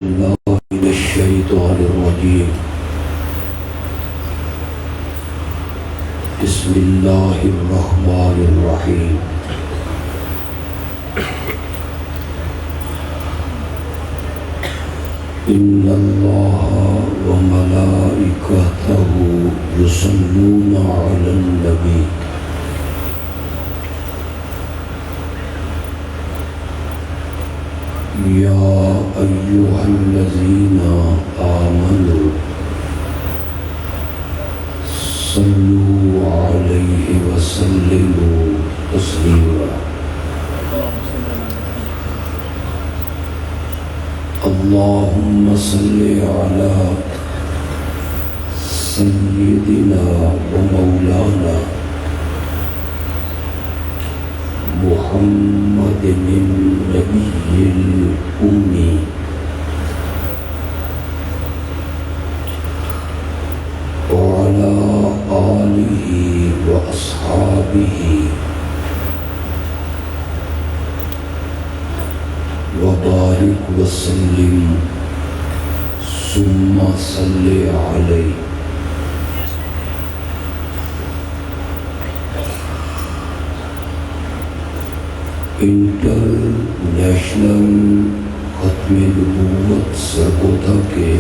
الله من الشيطان الرجيم. بسم الله الرحمن الرحيم. إن الله وملائكته يصلون على النبي يا أيها الذين آمنوا صلوا عليه وسلموا تسليما. اللهم صل على سيدنا ومولانا محمد النبي الأمي وعلى آله وأصحابه وبارك وسلم ثم صل عليه. انٹرنیشنل ختم نبوت سرگودا کے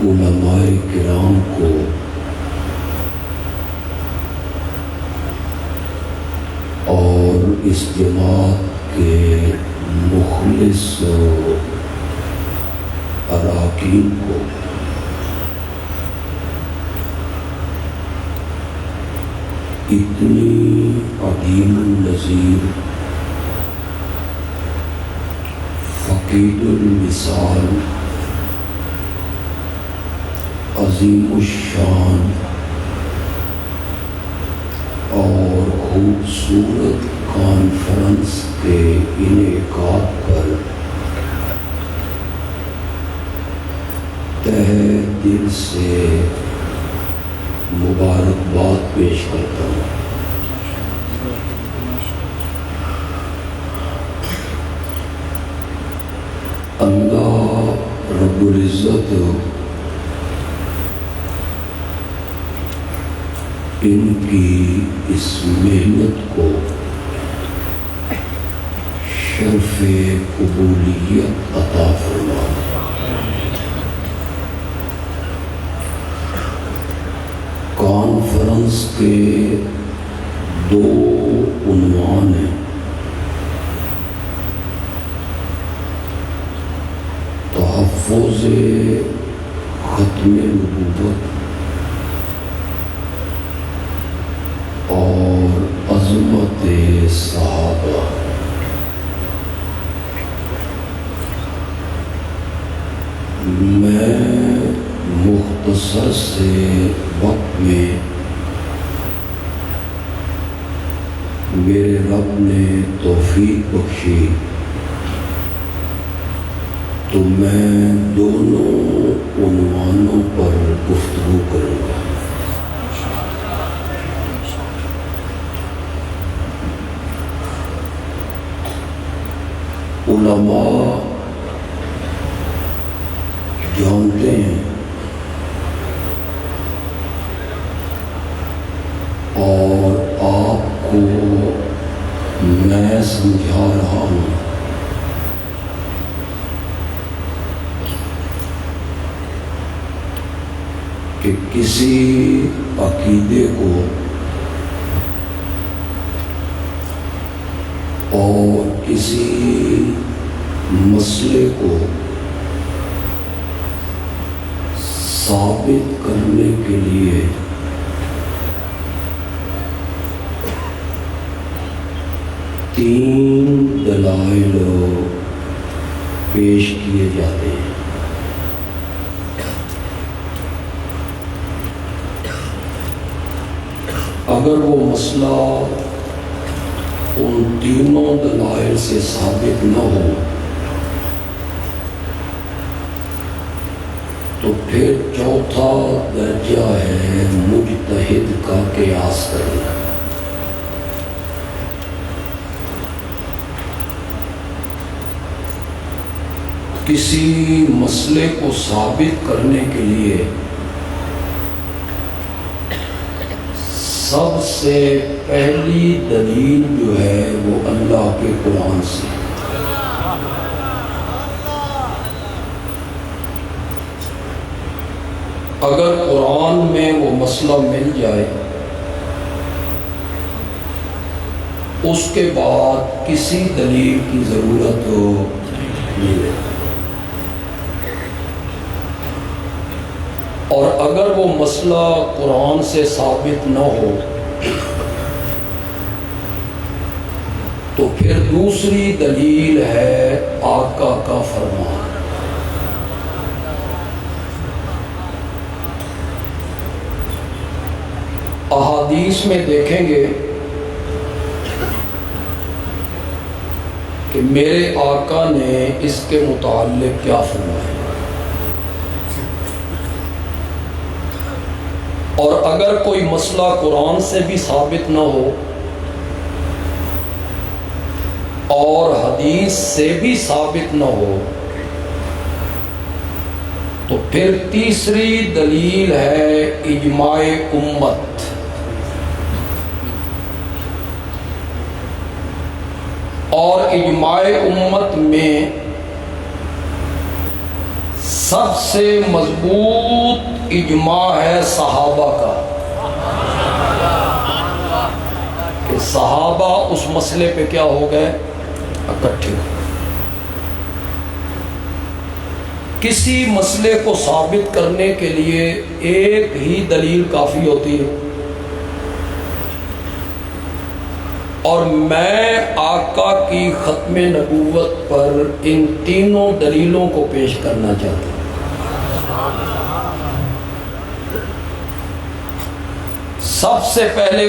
علماء کرام کو اور اس جماعت کے مخلص اراکین کو اتنی عظیم النظیر فقید المثال عظیم الشان اور خوبصورت کانفرنس کے انعقاد پر تہہ دل سے مبارکباد پیش کرتا ہوں. اللہ رب العزت ان کی اس محنت کو شرف قبولیت عطا فرمائے. کانفرنس کے دو عنوان ہیں. تحفظ ختم نبوت اور عظمت صحابہ. میں مختصر سے وقت میں میرے رب نے توفیق بخشی تو میں دونوں عنوانوں پر گفتگو کروں گا. علماء جانتے ہیں اور آپ کو میں سمجھا رہا ہوں کہ کسی عقیدے کو اور کسی مسئلے کو ثابت کرنے کے لیے تین دلائل پیش کیے جاتے ہیں. اگر وہ مسئلہ ان تینوں دلائل سے ثابت نہ ہو تو پھر چوتھا درجہ ہے مجتہد کا قیاس کرنا. کسی مسئلے کو ثابت کرنے کے لیے سب سے پہلی دلیل جو ہے وہ اللہ کے قرآن سے۔ اگر قرآن میں وہ مسئلہ مل جائے اس کے بعد کسی دلیل کی ضرورت نہیں ہے، اور اگر وہ مسئلہ قرآن سے ثابت نہ ہو تو پھر دوسری دلیل ہے آقا کا فرمان۔ احادیث میں دیکھیں گے کہ میرے آقا نے اس کے متعلق کیا فرمایا، اور اگر کوئی مسئلہ قرآن سے بھی ثابت نہ ہو اور حدیث سے بھی ثابت نہ ہو تو پھر تیسری دلیل ہے اجماع امت۔ اور اجماع امت میں سب سے مضبوط اجماع ہے صحابہ کا، کہ صحابہ اس مسئلے پہ کیا ہو گئے، اکٹھے۔ کسی مسئلے کو ثابت کرنے کے لیے ایک ہی دلیل کافی ہوتی ہے، اور میں آقا کی ختم نبوت پر ان تینوں دلیلوں کو پیش کرنا چاہتا ہوں۔ سب سے پہلے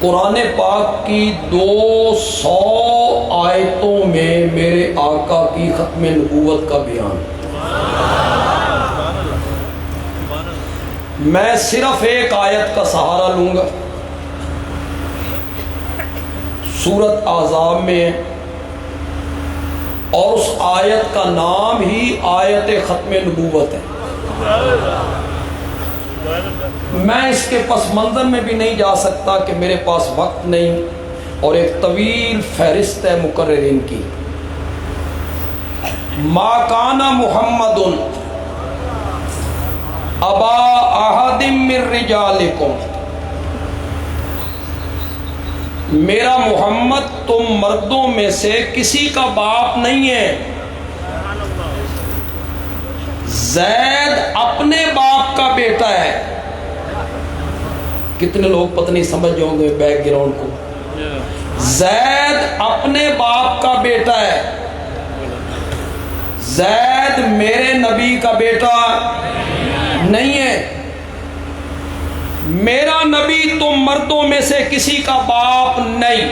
قرآن پاک کی 200 آیتوں میں میرے آقا کی ختم نبوت کا بیان۔ میں صرف ایک آیت کا سہارا لوں گا، سورۃ احزاب میں، اور اس آیت کا نام ہی آیت ختم نبوت ہے۔ میں اس کے پس منظر میں بھی نہیں جا سکتا کہ میرے پاس وقت نہیں، اور ایک طویل فہرست ہے مقررین کی۔ ما کان محمد ابا احد من رجالکم، میرا محمد تم مردوں میں سے کسی کا باپ نہیں ہے۔ زید اپنے باپ کا بیٹا ہے۔ کتنے لوگ پتہ نہیں سمجھ ہوں گے بیک گراؤنڈ کو۔ زید اپنے باپ کا بیٹا ہے، زید میرے نبی کا بیٹا نہیں ہے۔ میرا نبی تم مردوں میں سے کسی کا باپ نہیں۔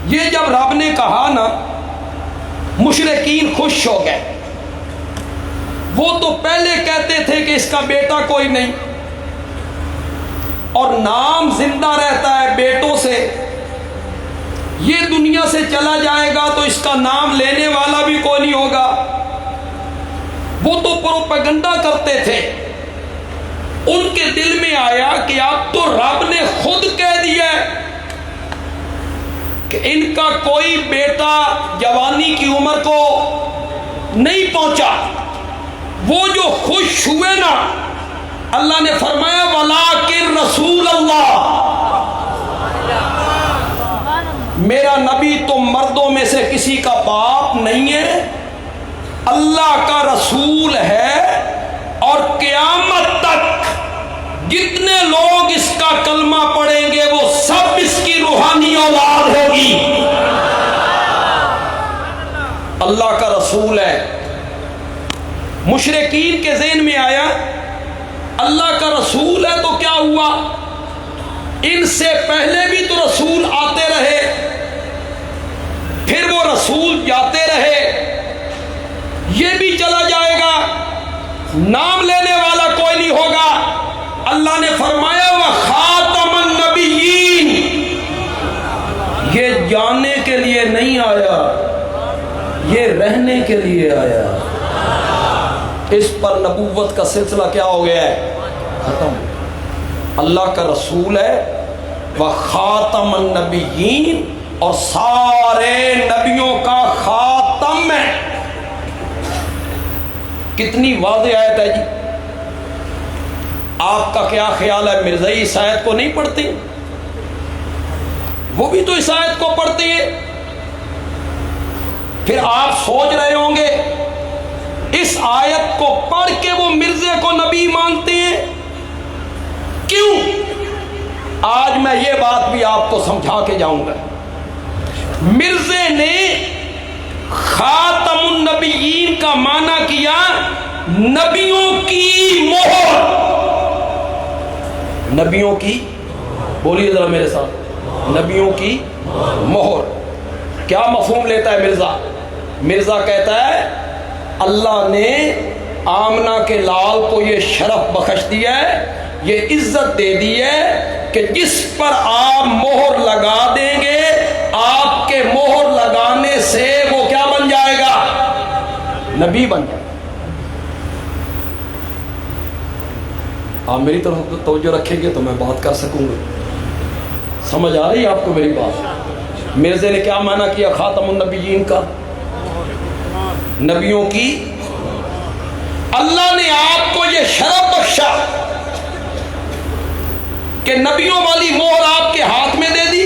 یہ جب رب نے کہا نا، مشرکین خوش ہو گئے۔ وہ تو پہلے کہتے تھے کہ اس کا بیٹا کوئی نہیں، اور نام زندہ رہتا ہے بیٹوں سے، یہ دنیا سے چلا جائے گا تو اس کا نام لینے والا بھی کوئی نہیں ہوگا۔ وہ تو پروپیگنڈا کرتے تھے۔ ان کے دل میں آیا کہ اب تو رب نے خود کہہ دیا کہ ان کا کوئی بیٹا جوانی کی عمر کو نہیں پہنچا۔ وہ جو خوش ہوئے نا، اللہ نے فرمایا وَلَٰكِن رسول اللہ، میرا نبی تم مردوں میں سے کسی کا باپ نہیں ہے، اللہ کا رسول ہے، اور قیامت تک جتنے لوگ اس کا کلمہ پڑھیں گے وہ سب اس کی روحانی اولاد ہوگی۔ اللہ کا رسول ہے۔ مشرکین کے ذہن میں آیا اللہ کا رسول ہے تو کیا ہوا، ان سے پہلے بھی تو رسول آتے رہے، پھر وہ رسول جاتے رہے، یہ بھی چلا جائے گا، نام لینے والا کوئی نہیں ہوگا۔ اللہ نے فرمایا وَخَاتَمَ النَّبِيِّينَ، کے لیے نہیں آیا، یہ رہنے کے لیے آیا۔ اس پر نبوت کا سلسلہ کیا ہو گیا ہے؟ ختم۔ اللہ کا رسول ہے، وخاتم النبیین، اور سارے نبیوں کا خاتم ہے۔ کتنی واضح آیت ہے جی۔ آپ کا کیا خیال ہے، مرزائی اس آیت کو نہیں پڑھتے؟ وہ بھی تو اس آیت کو پڑھتے ہیں۔ پھر آپ سوچ رہے ہوں گے اس آیت کو پڑھ کے وہ مرزے کو نبی مانتے ہیں، کیوں؟ آج میں یہ بات بھی آپ کو سمجھا کے جاؤں گا۔ مرزے نے خاتم النبیین کا معنی کیا نبیوں کی مہر۔ نبیوں کی، بولیے ذرا میرے ساتھ، نبیوں کی مہر۔ کیا مفہوم لیتا ہے مرزا؟ مرزا کہتا ہے اللہ نے آمنہ کے لال کو یہ شرف بخش دیا ہے، یہ عزت دے دی ہے کہ جس پر آپ مہر لگا دیں گے، آپ کے مہر لگانے سے وہ کیا بن جائے گا؟ نبی بن جائے گا۔ آپ میری طرف توجہ رکھیں گے تو میں بات کر سکوں گا۔ سمجھ آ رہی ہے آپ کو میری بات؟ مرزے نے کیا معنی کیا خاتم النبیین کا؟ نبیوں کی۔ اللہ نے آپ کو یہ شرف بخشا کہ نبیوں والی مہر آپ کے ہاتھ میں دے دی،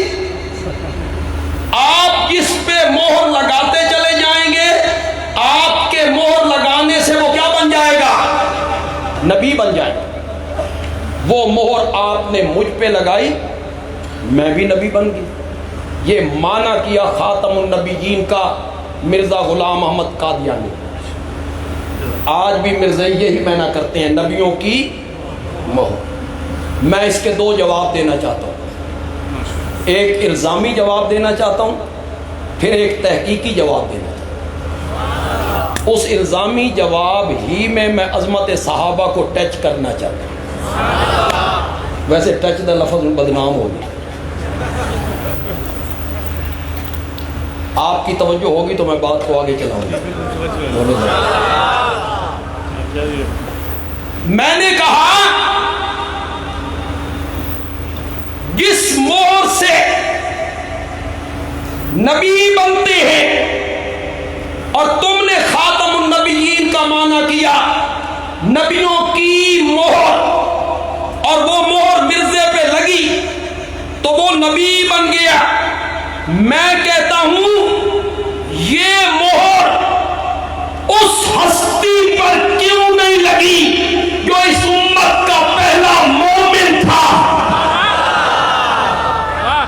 آپ جس پہ مہر لگاتے چلے جائیں گے، آپ کے مہر لگانے سے وہ کیا بن جائے گا؟ نبی بن جائے گا۔ وہ مہر آپ نے مجھ پہ لگائی، میں بھی نبی بن گئی۔ یہ معنی کیا خاتم النبیین کا مرزا غلام احمد قادیانی۔ آج بھی مرزا یہی معنی کرتے ہیں، نبیوں کی مہر۔ میں اس کے دو جواب دینا چاہتا ہوں، ایک الزامی جواب دینا چاہتا ہوں، پھر ایک تحقیقی جواب دینا چاہتا ہوں۔ اس الزامی جواب ہی میں عظمت صحابہ کو ٹچ کرنا چاہتا ہوں۔ ویسے ٹچ دا لفظ بدنام ہو گیا۔ آپ کی توجہ ہوگی تو میں بات کو آگے چلاؤں گا۔ میں نے کہا جس مہر سے نبی بنتے ہیں، اور تم نے خاتم النبیین کا معنی کیا نبیوں کی مہر، اور وہ مہر مرزے پہ لگی تو وہ نبی بن گیا۔ میں کہتا ہوں یہ مہر اس ہستی پر کیوں نہیں لگی جو اس امت کا پہلا مومن تھا؟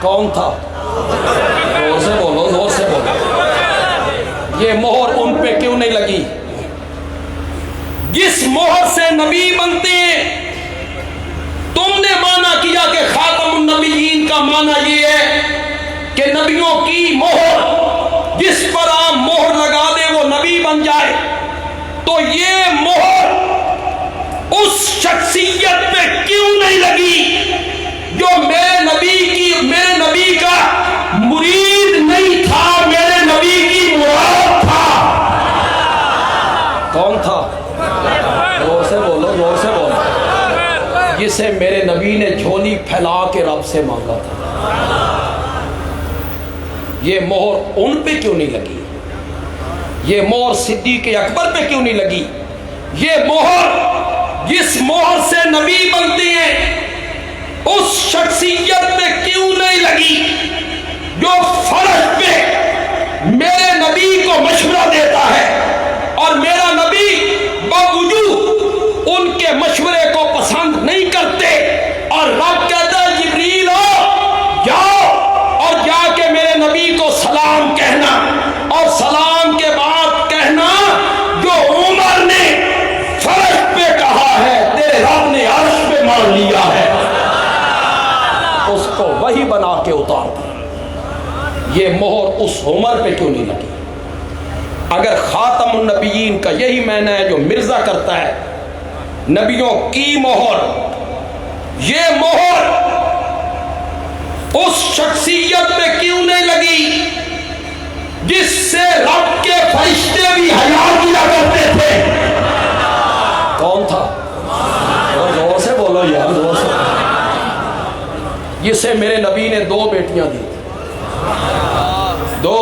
کون تھا؟ زور سے بولو، زور سے بولو۔ یہ مہر ان پہ کیوں نہیں لگی؟ جس مہر سے نبی بنتے ہیں، تم نے معنی کیا کہ خاتم النبیین کا معنی یہ ہے کہ نبیوں کی مہر، جس پر آپ مہر لگا دیں وہ نبی بن جائے۔ تو یہ مہر اس شخصیت پہ کیوں نہیں لگی جو میرے نبی کا مرید نہیں تھا، میرے نبی کی مراد تھا؟ کون تھا؟ زور سے بولو، زور سے بولو۔ جسے میرے نبی نے جھولی پھیلا کے رب سے مانگا تھا۔ یہ مہر ان پہ کیوں نہیں لگی؟ یہ مہر صدیق اکبر پہ کیوں نہیں لگی؟ یہ مہر جس مہر سے نبی بنتے ہیں اس شخصیت پہ کیوں نہیں لگی جو فرش پہ میرے نبی کو مشورہ دیتا ہے، اور میرا نبی باوجود ان کے مشورے کو پسند نہیں کرتے، اور رب کہتا ہے جبریل جاؤ اور جا کے میرے نبی کو سلام کہنا، اور سلام کے بعد کہنا جو عمر نے فرش پہ کہا ہے تیرے رب نے عرش پہ مان لیا ہے، اس کو وہی بنا کے اتار دیا۔ یہ مہر اس عمر پہ کیوں نہیں لگی؟ اگر خاتم النبیین کا یہی معنی ہے جو مرزا کرتا ہے، نبیوں کی مہر، یہ مہر اس شخصیت پہ کیوں نہیں لگی جس سے رب کے فرشتے بھی حیا کیا کرتے تھے، کون تھا؟ زور سے بولو یار، زور سے۔ جسے میرے نبی نے 2 بیٹیاں دی، 2،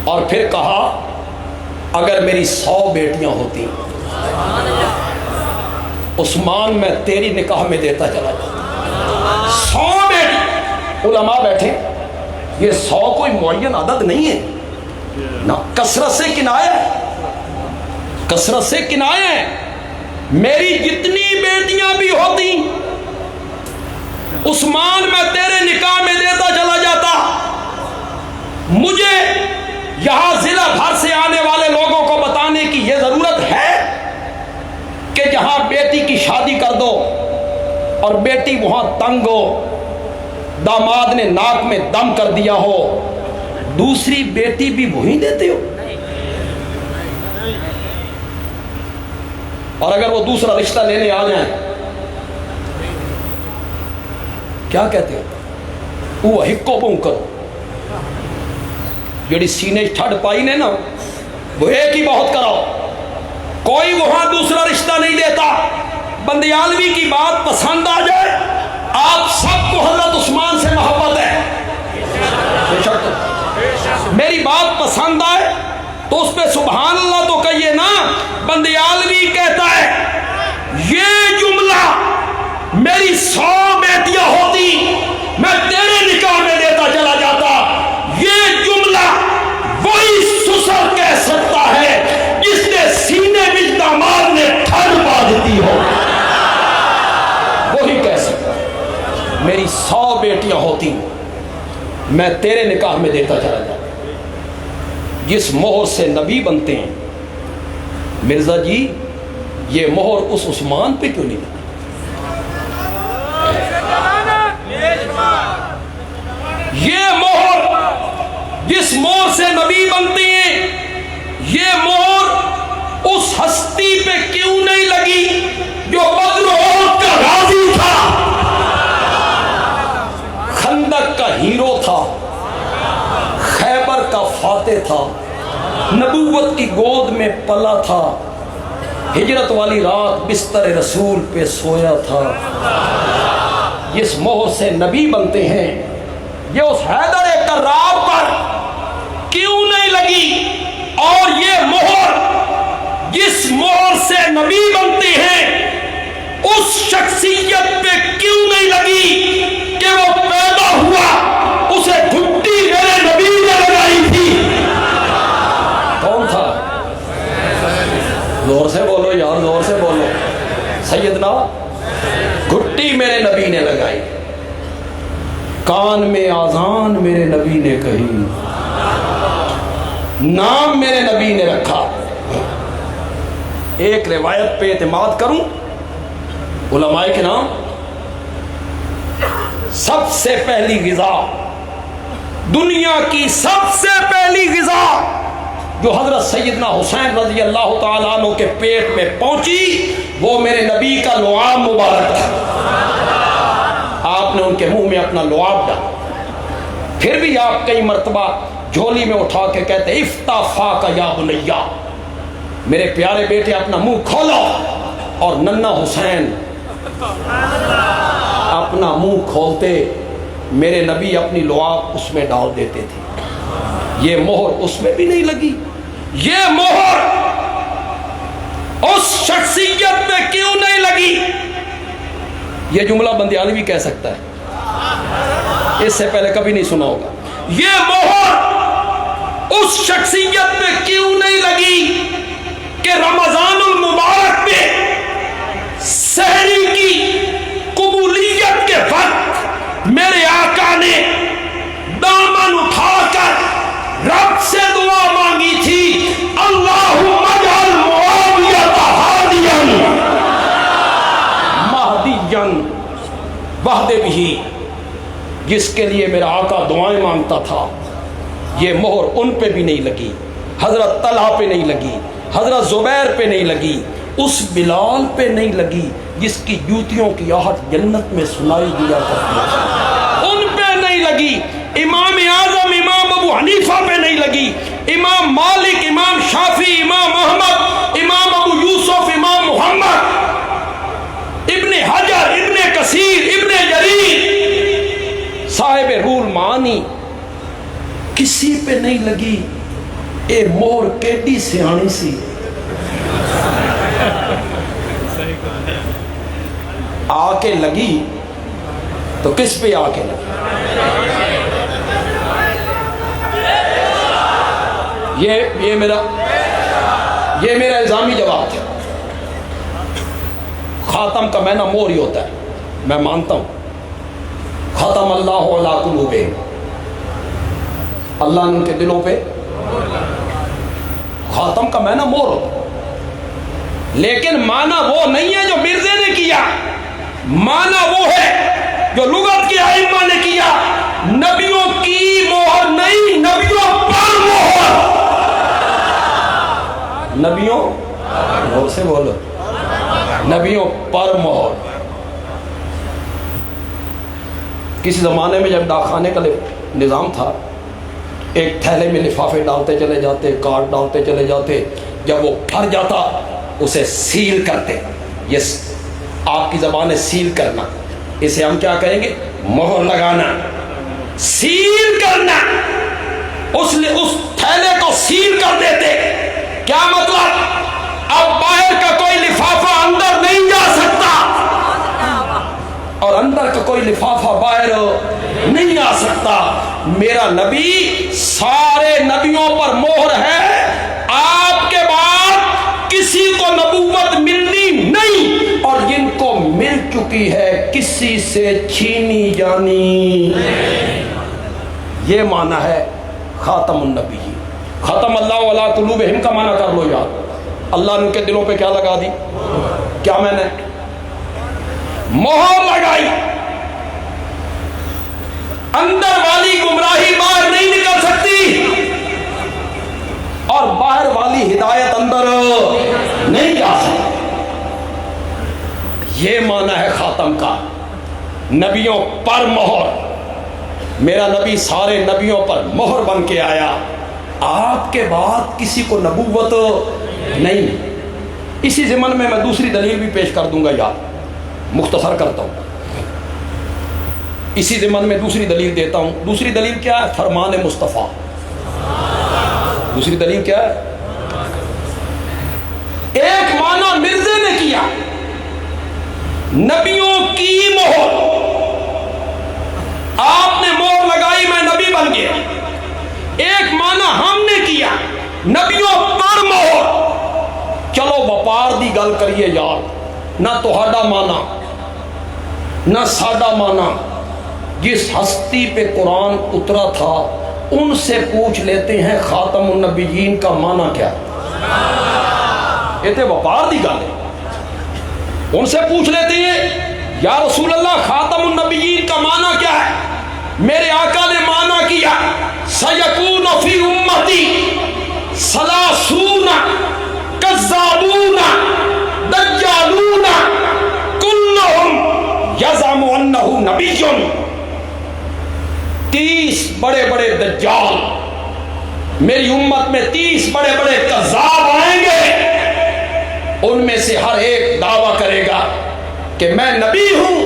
اور پھر کہا اگر میری 100 بیٹیاں ہوتی عثمان میں تیری نکاح میں دیتا چلا جاتا۔ 100 بیٹی، علماء بیٹھے، یہ 100 کوئی معین عدد نہیں ہے نہ، کثرت سے کنایہ ہے، کثرت سے کنایہ ہے۔ میری جتنی بیٹیاں بھی ہوتی عثمان میں تیرے نکاح میں دیتا چلا جاتا۔ مجھے یہاں ضلع بھر سے آنے والے لوگوں کو بتانے کی یہ ضرورت ہے کہ جہاں بیٹی کی شادی کر دو اور بیٹی وہاں تنگ ہو، داماد نے ناک میں دم کر دیا ہو، دوسری بیٹی بھی وہی دیتے ہو؟ اور اگر وہ دوسرا رشتہ لینے آ جائیں کیا کہتے ہو؟ وہ ہکو بوں کرو، جڑی سینے چھڑ پائی نے نا وہ ایک ہی بہت کراؤ، کوئی وہاں دوسرا رشتہ نہیں دیتا۔ بندیالوی کی بات پسند آ جائے، آپ سب کو حضرت عثمان سے محبت ہے، بے شک میری بات پسند آئے تو اس پہ سبحان اللہ تو کہیے نا۔ بندیالوی کہتا ہے یہ جملہ میری 100 بیٹیاں ہوتی میں تیرے نکاح میں دیتا چلا جاتا، یہ جملہ وہی سسر کہہ سکتا ہے جس نے سینے میں داماد نے ٹھڑ باندھ دی ہو، وہی کہہ سکتا ہے میری 100 بیٹیاں ہوتی میں تیرے نکاح میں دیتا چلا جاتا۔ جس مہر سے نبی بنتے ہیں مرزا جی، یہ مہر اس عثمان پہ کیوں نہیں لگی؟ یہ مہر جس مہر سے نبی بنتے ہیں، یہ مہر اس ہستی پہ کیوں نہیں لگی جو بدر و احد کا غازی تھا، خندق کا ہیرو تھا، خیبر کا فاتح تھا، نبوت کی گود میں پلا تھا، ہجرت والی رات بستر رسول پہ سویا تھا۔ جس مہر سے نبی بنتے ہیں یہ اس حیدر کرار پر کیوں نہیں لگی؟ اور یہ مہر جس مہر سے نبی بنتے ہیں اس شخصیت پہ کیوں نہیں لگی کہ وہ پیدا ہوا اسے گھٹی میرے نبی نے لگائی تھی؟ کون تھا؟ زور سے بولو یار، زور سے بولو۔ سیدنا گھٹی میرے نبی نے لگائی، کان میں آذان میرے نبی نے کہی، نام میرے نبی نے رکھا۔ ایک روایت پہ اعتماد کروں، علماء کے نام، سب سے پہلی غذا، دنیا کی سب سے پہلی غذا جو حضرت سیدنا حسین رضی اللہ تعالیٰ عنہ کے پیٹ میں پہنچی وہ میرے نبی کا لعاب مبارک تھا۔ آپ نے ان کے منہ میں اپنا لعاب ڈالا، پھر بھی آپ کئی مرتبہ جھولی میں اٹھا کے کہتے افتح فاک یا بنیا، میرے پیارے بیٹے اپنا منہ کھولو، اور ننا حسین اپنا منہ کھولتے میرے نبی اپنی لعاب اس میں ڈال دیتے تھے۔ یہ مہر اس میں بھی نہیں لگی، یہ مہر اس شخصیت میں کیوں نہیں لگی؟ یہ جملہ بندیالوی کہہ سکتا ہے، اس سے پہلے کبھی نہیں سنا ہوگا۔ یہ مہر اس شخصیت میں کیوں نہیں لگی کہ رمضان المبارک میں سحری کی قبولیت کے وقت میرے آقا نے دامن اٹھا کر رب سے دعا مانگی تھی، اللہم اجعل معاویہ ہادیا مہدیا وحد بھی، جس کے لیے میرا آقا دعائیں مانگتا تھا۔ یہ مہر ان پہ بھی نہیں لگی، حضرت طلحہ پہ نہیں لگی، حضرت زبیر پہ نہیں لگی، اس بلال پہ نہیں لگی جس کی جوتیوں کی آہٹ جنت میں سنائی دیا کرتی، ان پہ نہیں لگی۔ امام اعظم حنیفہ پہ نہیں لگی، امام مالک، امام شافعی، امام احمد، امام ابو یوسف، امام محمد، ابن حجر، ابن کثیر، ابن جریر، صاحب روح المعانی، کسی پہ نہیں لگی۔ اے مور کیڈی سیانی سی، آ کے لگی تو کس پہ آ کے لگی؟ یہ میرا الزامی جواب تھا۔ خاتم کا معنی مور ہی ہوتا ہے، میں مانتا ہوں۔ ختم اللہ علی قلوبہم، اللہ نے ان کے دلوں پہ، خاتم کا معنی مور ہوتا ہے، لیکن معنی وہ نہیں ہے جو مرزے نے کیا، معنی وہ ہے جو لغت کے ائمہ نے کیا، نبیوں کی مہر نہیں، نبیوں پر مہر، نبیوں غور سے بولو، نبیوں پر مہر۔ کسی زمانے میں جب ڈاک خانے کا نظام تھا، ایک تھیلے میں لفافے ڈالتے چلے جاتے، کارڈ ڈالتے چلے جاتے، جب وہ بھر جاتا اسے سیل کرتے۔ یہ آپ کی زبان ہے سیل کرنا، اسے ہم کیا کہیں گے؟ مہر لگانا، سیل کرنا۔ اس تھیلے کو سیل کر دیتے، کیا مطلب؟ اب باہر کا کوئی لفافہ اندر نہیں جا سکتا، اور اندر کا کوئی لفافہ باہر نہیں آ سکتا۔ میرا نبی سارے نبیوں پر مہر ہے، آپ کے بعد کسی کو نبوت ملنی نہیں، اور جن کو مل چکی ہے کسی سے چھینی جانی۔ یہ معنی ہے خاتم النبی۔ ختم اللہ علی قلوبہم کا معنی کر لو یاد، اللہ نے ان کے دلوں پہ کیا لگا دی؟ کیا میں نے مہر لگائی۔ اندر والی گمراہی باہر نہیں نکل سکتی، اور باہر والی ہدایت اندر نہیں جا سکتی۔ یہ معنی ہے خاتم کا، نبیوں پر مہر۔ میرا نبی سارے نبیوں پر مہر بن کے آیا، آپ کے بعد کسی کو نبوت نہیں۔ اسی ضمن میں دوسری دلیل بھی پیش کر دوں گا یار، مختصر کرتا ہوں، اسی ضمن میں دوسری دلیل دیتا ہوں۔ دوسری دلیل کیا ہے؟ فرمان مصطفیٰ۔ دوسری دلیل کیا ہے؟ ایک معنی مرزے نے کیا، نبیوں کی مہر، آپ نے مہر لگائی میں نبی بن گیا۔ ایک معنی ہم نے کیا، نبیوں پر مہر۔ چلو وپار دی گل کریے یار، نہ تہاڈا معنی نہ ساڈا معنی، جس ہستی پہ قرآن اترا تھا ان سے پوچھ لیتے ہیں خاتم النبیین کا معنی کیا؟ یہ تے وپار دی گل ہے، ان سے پوچھ لیتے ہیں یا رسول اللہ خاتم النبیین کا معنی کیا ہے؟ میرے آقا نے معنی کیا، سیکون فی امتی ثلاثون کذابون دجالون کلہم یزعم انہ نبی۔ 30 بڑے بڑے دجال میری امت میں، 30 بڑے بڑے کذاب آئیں گے، ان میں سے ہر ایک دعویٰ کرے گا کہ میں نبی ہوں،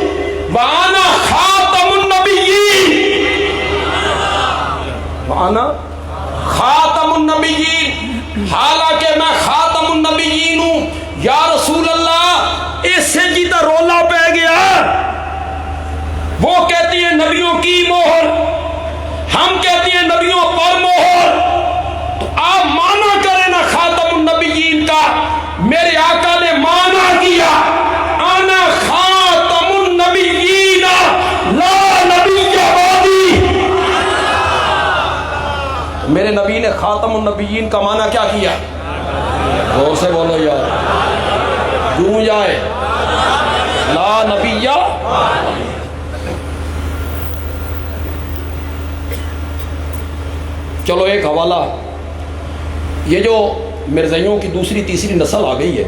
وَأَنَا خَاتَمُ النَّبِيِّينَ، وَأَنَا خَاتَمُ النَّبِيِّينَ، حالانکہ میں خاتم النبیین ہوں۔ یا رسول اللہ، اس سے جیتا رولا پہ گیا، وہ کہتی ہیں نبیوں کی مہر، ہم کہتی ہیں نبیوں پر مہر، تو آپ مانا کریں نا خاتم النبیین کا۔ میرے آقا نے مانا کیا، انا خاتم النبیین لا نبی بعدی۔ میرے نبی نے خاتم النبیین کا مانا کیا کیا؟ غور سے بولو یار، گونج جائے، لا نبی۔ چلو ایک حوالہ، یہ جو مرزائیوں کی دوسری تیسری نسل آ گئی ہے،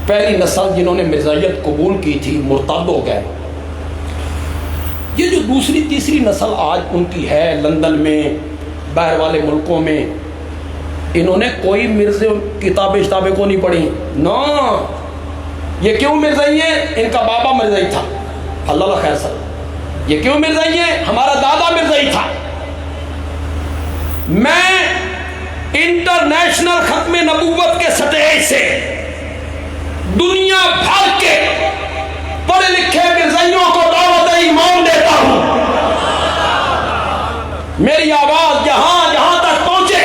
پہلی نسل جنہوں نے مرزائیت قبول کی تھی مرتد ہو گئے، یہ جو دوسری تیسری نسل آج ان کی ہے لندن میں، باہر والے ملکوں میں، انہوں نے کوئی مرزے کتابیں کو نہیں پڑھی نا. یہ کیوں مرزائی ہیں؟ ان کا بابا مرزائی تھا، اللہ خیر سر. یہ کیوں مرزائی ہیں؟ ہمارا دادا مرزائی تھا. میں انٹرنیشنل ختم نبوت کے سٹیج سے دنیا بھر کے پڑھے لکھے مرزائیوں کو دعوت ایمان دیتا ہوں. میری آواز جہاں جہاں تک پہنچے،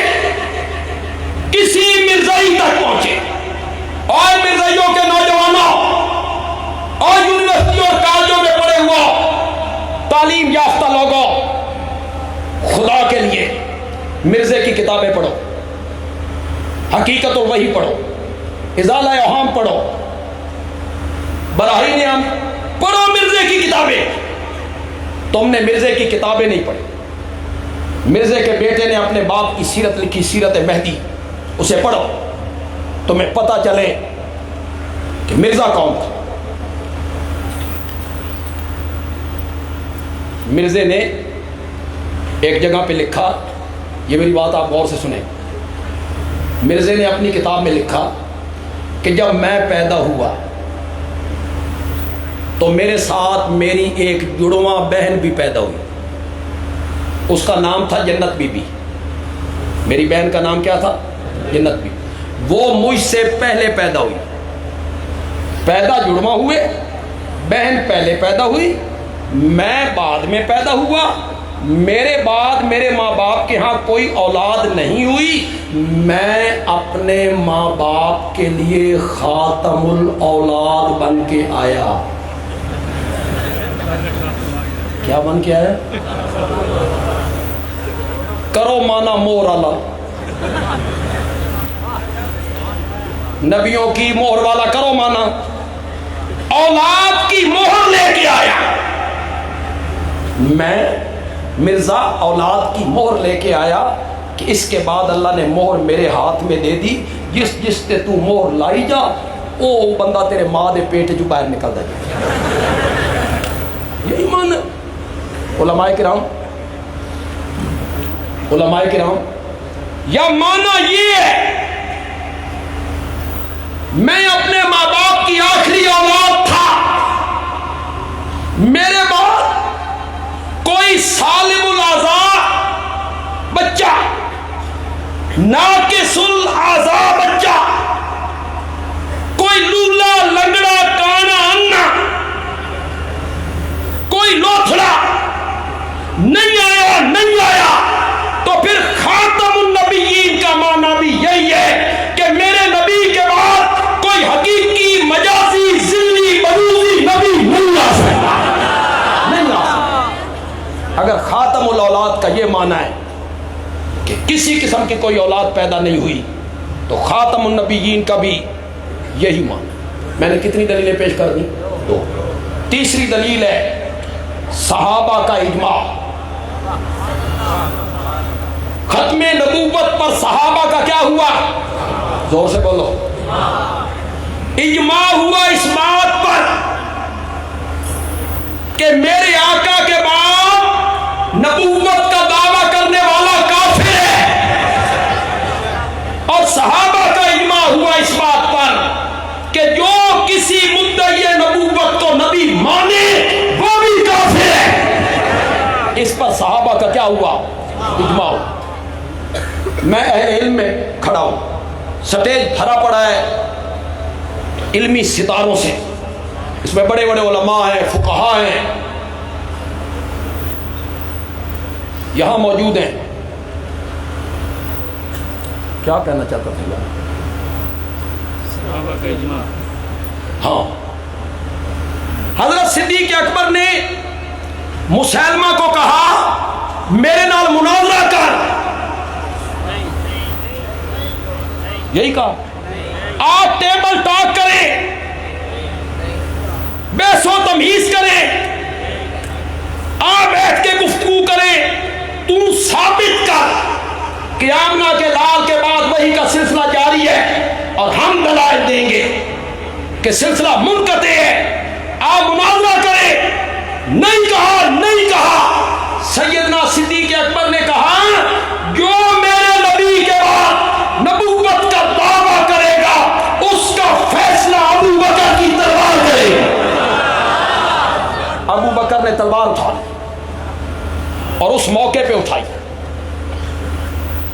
کسی مرزائی تک پہنچے، اور مرزائیوں کے نوجوانوں اور یونیورسٹی اور کالجوں میں پڑھے ہوا تعلیم یافتہ لوگوں، خدا کے لیے مرزے کی کتابیں پڑھو، حقیقت الوحی پڑھو، ازالہ اوہام پڑھو، براہی نعم پڑھو، مرزے کی کتابیں. تم نے مرزے کی کتابیں نہیں پڑھی. مرزے کے بیٹے نے اپنے باپ کی سیرت لکھی، سیرت مہدی، اسے پڑھو، تمہیں پتہ چلے کہ مرزا کون تھا. مرزے نے ایک جگہ پہ لکھا، یہ میری بات آپ غور سے سنیں. مرزے نے اپنی کتاب میں لکھا کہ جب میں پیدا ہوا تو میرے ساتھ میری ایک جڑواں بہن بھی پیدا ہوئی. اس کا نام تھا جنت بی بی. میری بہن کا نام کیا تھا؟ جنت بی بی. وہ مجھ سے پہلے پیدا ہوئی. پیدا جڑواں ہوئے، بہن پہلے پیدا ہوئی، میں بعد میں پیدا ہوا. میرے بعد میرے ماں باپ کے ہاں کوئی اولاد نہیں ہوئی. میں اپنے ماں باپ کے لیے خاتم الاولاد بن کے آیا. کیا بن کے آیا؟ کرو مانا مور اللہ، نبیوں کی مہر والا کرو مانا، اولاد کی مہر لے کے آیا. میں مرزا اولاد کی مہر لے کے آیا کہ اس کے بعد اللہ نے مہر میرے ہاتھ میں دے دی. جس جس تے تو مہر لائی جا، وہ بندہ تیرے ماں دے پیٹ جو باہر نکل جائے. یہی مان علماء کرام یا مانا یہ ہے میں اپنے ماں باپ کی آخری اولاد تھا. میرے بعد کوئی سالم الاعضاء بچہ، ناقص الاعضاء بچہ، کوئی لولا لنگڑا کانا انا، کوئی لوتھڑا نہیں آیا. تو پھر خاتم النبیین کا معنی بھی یہی ہے کہ میرے نبی کے بعد کوئی حقیقی مجازی ذلی بروزی نبی نہیں آ سکتا. اگر خاتم الاولاد کا یہ معنی ہے کہ کسی قسم کی کوئی اولاد پیدا نہیں ہوئی، تو خاتم النبیین کا بھی یہی معنی. میں نے کتنی دلیلیں پیش کر دی؟ 2. تیسری دلیل ہے صحابہ کا اجماع. ختم نبوت پر صحابہ کا کیا ہوا؟ زور سے بولو. اجماع ہوا اس بات پر کہ میرے آقا کے بعد نبوت کا دعویٰ کرنے والا کافر ہے. اور صحابہ کا اجماع ہوا اس بات پر کہ جو کسی مدعی نبوت کو نبی مانے وہ بھی کافر ہے. اس پر صحابہ کا کیا ہوا؟ اجماع. میں اہل علم میں کھڑا ہوں، سٹیج بھرا پڑا ہے علمی ستاروں سے. اس میں بڑے بڑے علماء ہیں، فقہاء ہیں، یہاں موجود ہیں. کیا کہنا چاہتا تھا؟ صحابہ کا اجماع. ہاں، حضرت صدیق اکبر نے مسلمہ کو کہا میرے نال مناظرہ کر. یہی کہا آپ ٹیبل ٹاک کریں، بحث و تمہیز کریں، آپ بیٹھ کے گفتگو کریں. تو ثابت کر کہ آمنہ کے لال کے بعد وحی کا سلسلہ جاری ہے اور ہم دلائل دیں گے کہ سلسلہ منقطع ہے. آپ مناظرہ کریں، نہیں کہا، نہیں کہا۔ سیدنا صدیق اکبر نے کہا جو میرے نبی کے بعد نبوت کا دعویٰ کرے گا اس کا فیصلہ ابو بکر کی تلوار کرے گا۔ ابو بکر نے تلوار اٹھا لی اور اس موقع پہ اٹھائی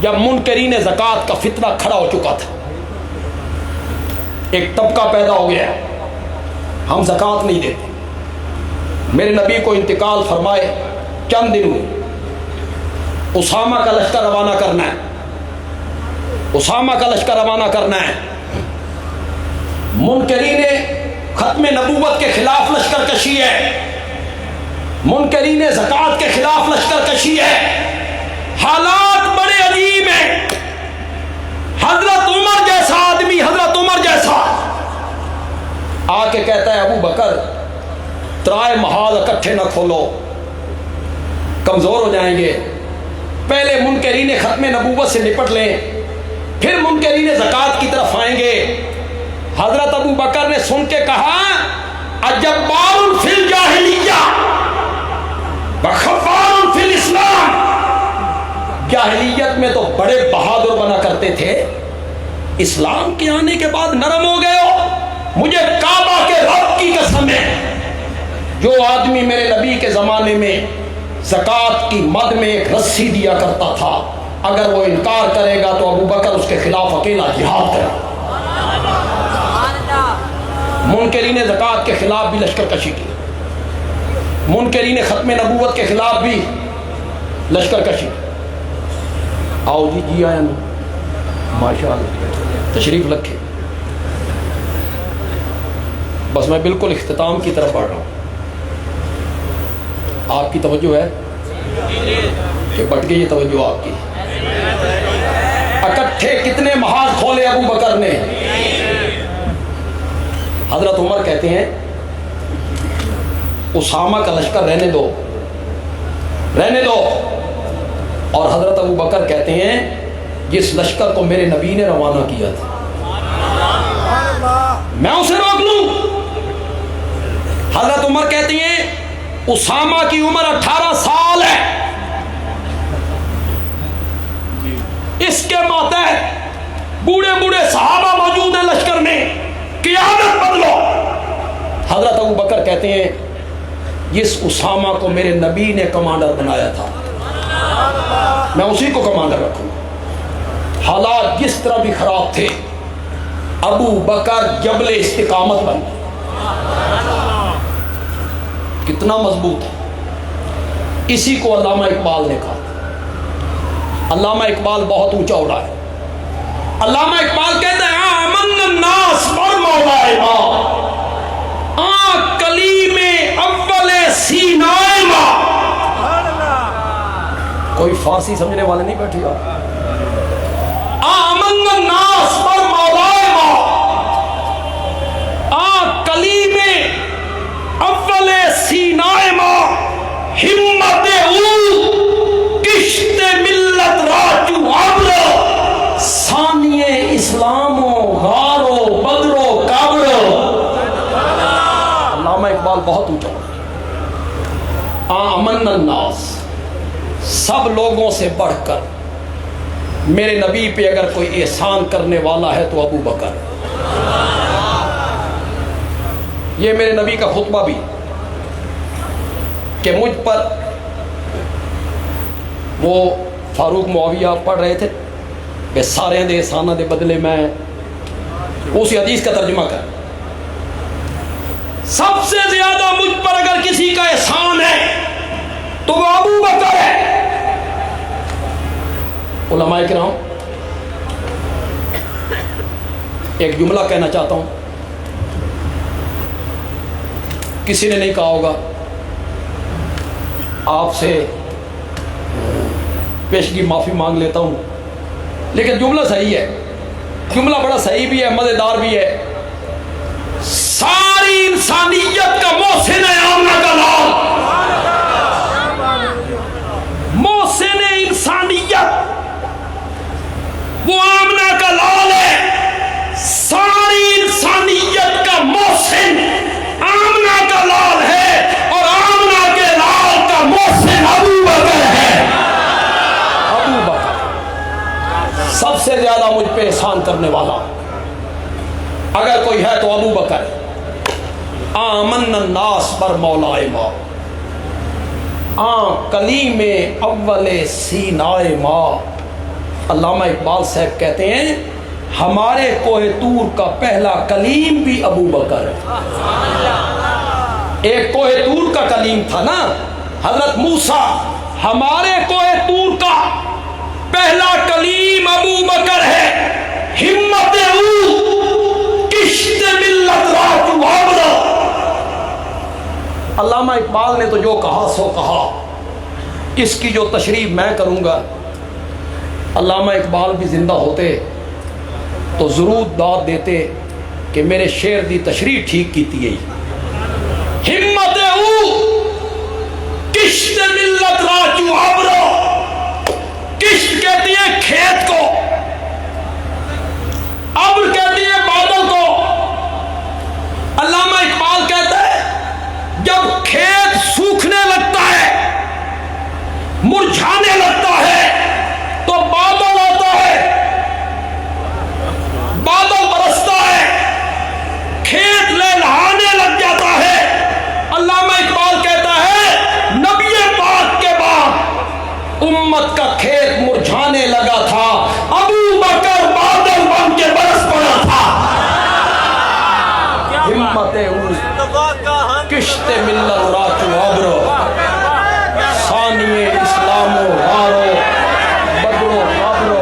جب منکرین زکوٰۃ کا فتنہ کھڑا ہو چکا تھا، ایک طبقہ پیدا ہو گیا ہم زکوٰۃ نہیں دیتے۔ میرے نبی کو انتقال فرمائے چند دن ہوئے، اسامہ کا لشکر روانہ کرنا ہے، اسامہ کا لشکر روانہ کرنا ہے۔ منکرین ختم نبوت کے خلاف لشکر کشی ہے، منکرین زکوٰۃ کے خلاف لشکر کشی ہے۔ حالات بڑے عجیب ہیں۔ حضرت عمر جیسا آدمی، حضرت عمر جیسا آ کے کہتا ہے ابو بکر ترائے محاذ اکٹھے نہ کھولو، کمزور ہو جائیں گے، پہلے منکرین ختم نبوت سے نپٹ لیں پھر منکرین زکوٰۃ کی طرف آئیں گے۔ حضرت ابو بکر نے سن کے کہا اجبار فی الجاہلیہ وخفار فی الاسلام، جاہلیت میں تو بڑے بہادر بنا کرتے تھے، اسلام کے آنے کے بعد نرم ہو گئے ہو۔ مجھے کعبہ کے رب کی قسم ہے جو آدمی میرے نبی کے زمانے میں زکوٰۃ کی مد میں ایک رسی دیا کرتا تھا، اگر وہ انکار کرے گا تو ابو بکر اس کے خلاف اکیلا جہاد کرے۔ منکرین زکوٰۃ کے خلاف بھی لشکر کشی کی، منکرین ختم نبوت کے خلاف بھی لشکر کشی۔ آؤ جی، جی آیا ماشاء اللہ، تشریف رکھے۔ بس میں بالکل اختتام کی طرف بڑھ رہا ہوں، آپ کی توجہ ہے کہ بٹ گئی یہ توجہ آپ کی؟ اکٹھے کتنے محاذ کھولے ابو بکر نے؟ حضرت عمر کہتے ہیں اسامہ کا لشکر رہنے دو، رہنے دو، اور حضرت ابو بکر کہتے ہیں جس لشکر کو میرے نبی نے روانہ کیا تھا میں اسے روک لوں۔ حضرت عمر کہتے ہیں اسامہ کی عمر 18 سال ہے، اس کے ماتحت بوڑھے بوڑھے صحابہ موجود ہیں لشکر میں، قیادت بدلو۔ حضرت ابو بکر کہتے ہیں جس اسامہ کو میرے نبی نے کمانڈر بنایا تھا میں اسی کو کمانڈر رکھوں۔ حالات جس طرح بھی خراب تھے، ابو بکر جبل استقامت بن گئے۔ کتنا مضبوط ہے، اسی کو علامہ اقبال نے کہا۔ علامہ اقبال بہت اونچا اڑا ہے۔ علامہ اقبال کہتا ہے آمن الناس بر مولائے ما، کلیم اول سینائے ما۔ کوئی فارسی سمجھنے والے نہیں بیٹھے گا؟ آمن الناس بر مولائے ما، کلیم اول سینائے ما، ہمت او کشت ملت راجو عبر، ثانی اسلام و غار و بدر و کابر۔ علامہ اقبال بہت اونچا، آمن الناس، سب لوگوں سے بڑھ کر میرے نبی پہ اگر کوئی احسان کرنے والا ہے تو ابو بکر۔ یہ میرے نبی کا خطبہ بھی کہ مجھ پر وہ فاروق معاویہ پڑھ رہے تھے کہ سارے دے احسانہ دے بدلے میں، اسی حدیث کا ترجمہ کر، سب سے زیادہ مجھ پر اگر کسی کا احسان ہے تو وہ ابو بکر ہے۔ علماء کرام ایک جملہ کہنا چاہتا ہوں، کسی نے نہیں کہا ہوگا، آپ سے پیشگی معافی مانگ لیتا ہوں، لیکن جملہ صحیح ہے، جملہ بڑا صحیح بھی ہے، مزیدار بھی ہے۔ ساری انسانیت کا محسن ہے آمنہ کا لال، محسن انسانیت وہ آمنہ کا لال ہے، ساری انسانیت کا محسن آمنہ کا لال ہے، اور آمنہ بکر آمن الناس بر مولائے ماں کلیم اول سینائے ماں. علامہ اقبال صاحب کہتے ہیں ہمارے کوہ طور کا پہلا کلیم بھی ابو بکر ہے. ایک کوہ طور کا کلیم تھا نا حضرت موسیٰ، ہمارے کوہ طور کا پہلا کلیم ابو بکر ہے. ہمت او کشت ملت راہ وابرا. علامہ اقبال نے تو جو کہا سو کہا. اس کی جو تشریح میں کروں گا، علامہ اقبال بھی زندہ ہوتے تو ضرور داد دیتے کہ میرے شعر دی تشریح ٹھیک کیتی گئی. ہمت او کشت ملت راجو عبرو. کشت کہتی ہے کھیت کو، عبر کہتی ہے بادل کو. علامہ اقبال کہتا ہے جب کھیت سوکھنے لگتا ہے، مرجھانے لگتا ہے تو بادل آتا ہے، بادل برستا ہے، کھیت لہلہانے لگ جاتا ہے. علامہ اقبال کہتا ہے نبی پاک کے بعد امت کا کھیت مرجھانے لگا تھا، ابو بکر بادل بن کے برس پڑا تھا. ہمت کشت ملت راچو عبرو ثانی اسلام و غارو بدرو قبرو.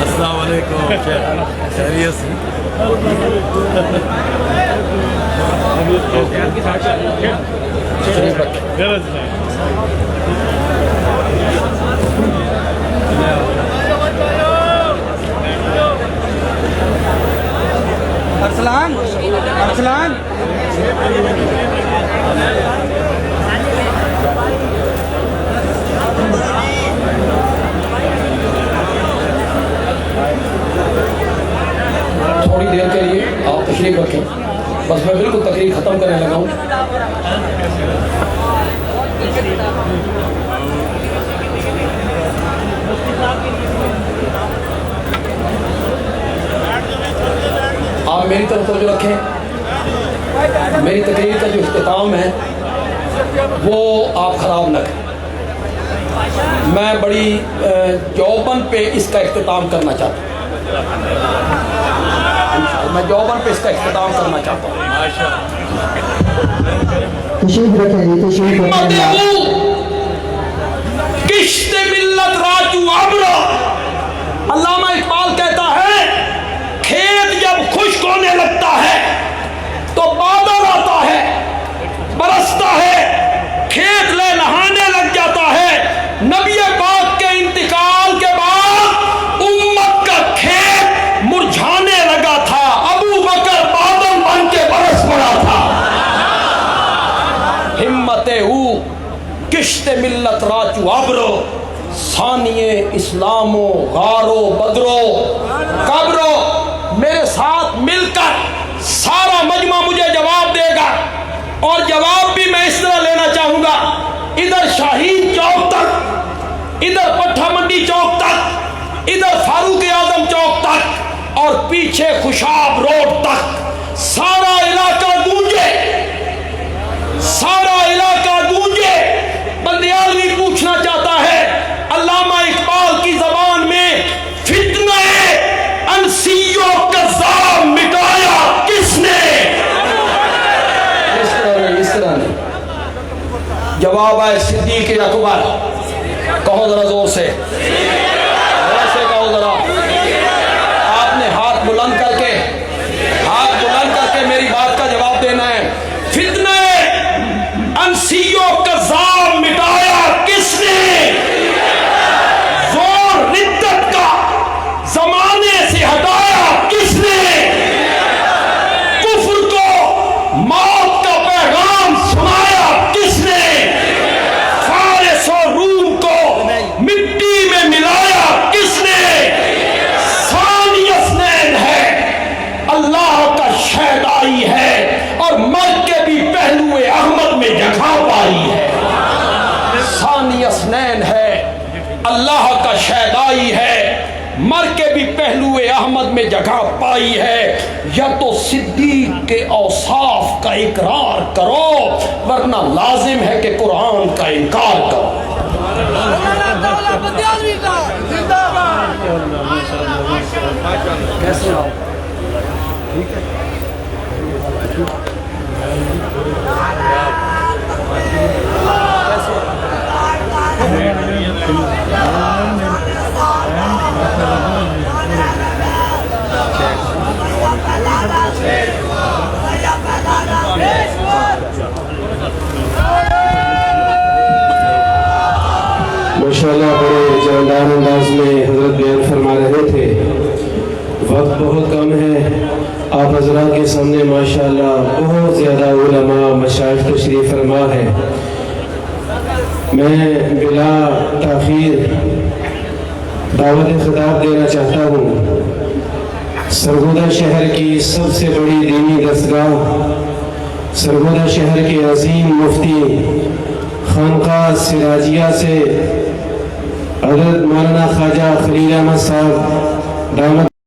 السلام علیکم. خیریت سے؟ ارسلان ارسلان تھوڑی دیر کے لیے آپ تشریف رکھیں، بس میں بالکل تقریر ختم کرنے لگا ہوں. آپ میری طرف توجہ رکھیں. میری تقریر کا جو اختتام ہے وہ آپ خراب نہ کریں. میں بڑی جوبن پہ اس کا اختتام کرنا چاہتا ہوں. میں جوبن پہ اس کا اختتام کرنا چاہتا ہوں. کشت ملت راجو عبرو. علامہ اقبال کہتا ہے کھیت جب خشک ہونے لگتا ہے تو بادل آتا ہے، برستا ہے، کھیت لہلہانے لگ جاتا ہے. نبی پاک کے انتقال کے بعد امت کا کھیت مرجھانے لگا تھا، ابو بکر بادل بن کے برس پڑا تھا. ہمت او کشت ملت راچو عبرو ثانی اسلام و غارو بدرو قبرو. میرے ساتھ مل کر سارا مجمع مجھے جواب دے گا، اور جواب بھی میں اس طرح لینا چاہوں گا. ادھر شاہین چوک تک، ادھر پٹھا منڈی چوک تک، ادھر فاروق اعظم چوک تک، اور پیچھے خوشاب روڈ تک سارا علاقہ گونجے، سارا علاقہ گونجے. بندیالوی پوچھنا چاہتا ہے علامہ اقبال کی زبان میں فتنہ انسی و کذاب مٹایا کس نے؟ اس طرح نہیں. جواب ہے صدیق اکبر. کہو ذرا زور سے، زور سے کہو ذرا. آپ نے ہاتھ بلند کر کے میری بات کا جواب دینا ہے. فتنہ انسی و کذاب مٹایا کس نے؟ زور ردت کا زمانے سے ہٹایا کس نے؟ کفر کو موت کا پیغام سنایا حسنین ہے، اللہ کا شیدائی ہے، مر کے بھی پہلو احمد میں جگہ پائی ہے، یا تو صدیق کے اوصاف کا اقرار کرو ورنہ لازم ہے کہ قرآن کا انکار کرو۔ کیسے ہو؟ ماشاءاللہ بڑے جاندار انداز میں حضرت بیان فرما رہے تھے۔ وقت بہت کم ہے، آپ حضرات کے سامنے ماشاءاللہ بہت زیادہ علماء مشائخ تشریف فرما ہے۔ میں بلا تاخیر دعوت خطاب دینا چاہتا ہوں۔ سرگودا شہر کی سب سے بڑی دینی دستگاہ، سرگودا شہر کے عظیم مفتی خانقاہ سراجیہ سے حضرت مولانا خواجہ خلیل احمد صاحب دامت